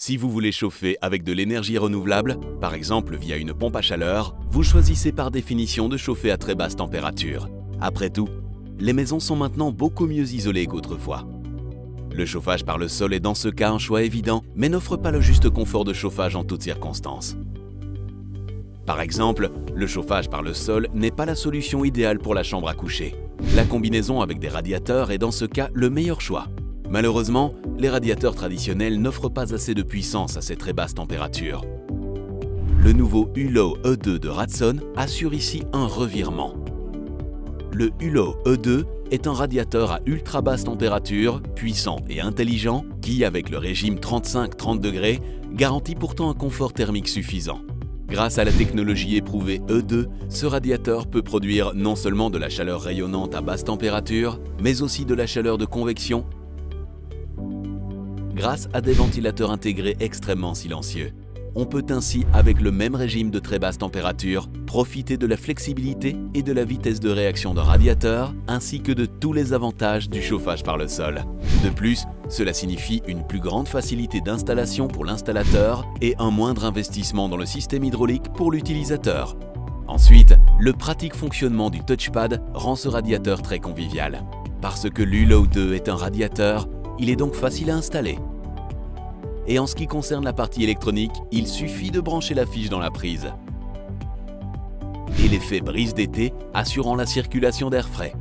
Si vous voulez chauffer avec de l'énergie renouvelable, par exemple via une pompe à chaleur, vous choisissez par définition de chauffer à très basse température. Après tout, les maisons sont maintenant beaucoup mieux isolées qu'autrefois. Le chauffage par le sol est dans ce cas un choix évident, mais n'offre pas le juste confort de chauffage en toutes circonstances. Par exemple, le chauffage par le sol n'est pas la solution idéale pour la chambre à coucher. La combinaison avec des radiateurs est dans ce cas le meilleur choix. Malheureusement, les radiateurs traditionnels n'offrent pas assez de puissance à ces très basses températures. Le nouveau Hullo E2 de Radson assure ici un revirement. Le Hullo E2 est un radiateur à ultra basse température, puissant et intelligent, qui, avec le régime 35-30 degrés, garantit pourtant un confort thermique suffisant. Grâce à la technologie éprouvée E2, ce radiateur peut produire non seulement de la chaleur rayonnante à basse température, mais aussi de la chaleur de convection, grâce à des ventilateurs intégrés extrêmement silencieux. On peut ainsi, avec le même régime de très basse température, profiter de la flexibilité et de la vitesse de réaction d'un radiateur, ainsi que de tous les avantages du chauffage par le sol. De plus, cela signifie une plus grande facilité d'installation pour l'installateur et un moindre investissement dans le système hydraulique pour l'utilisateur. Ensuite, le pratique fonctionnement du touchpad rend ce radiateur très convivial. Parce que l'Hullo 2 est un radiateur, il est donc facile à installer. Et en ce qui concerne la partie électronique, il suffit de brancher la fiche dans la prise. Et l'effet brise d'été assurant la circulation d'air frais.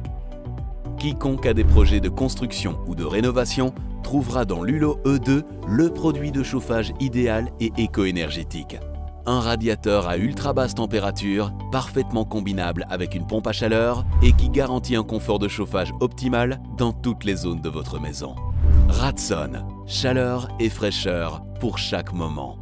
Quiconque a des projets de construction ou de rénovation trouvera dans l'Hullo E2 le produit de chauffage idéal et éco-énergétique. Un radiateur à ultra basse température, parfaitement combinable avec une pompe à chaleur et qui garantit un confort de chauffage optimal dans toutes les zones de votre maison. Radson, chaleur et fraîcheur pour chaque moment.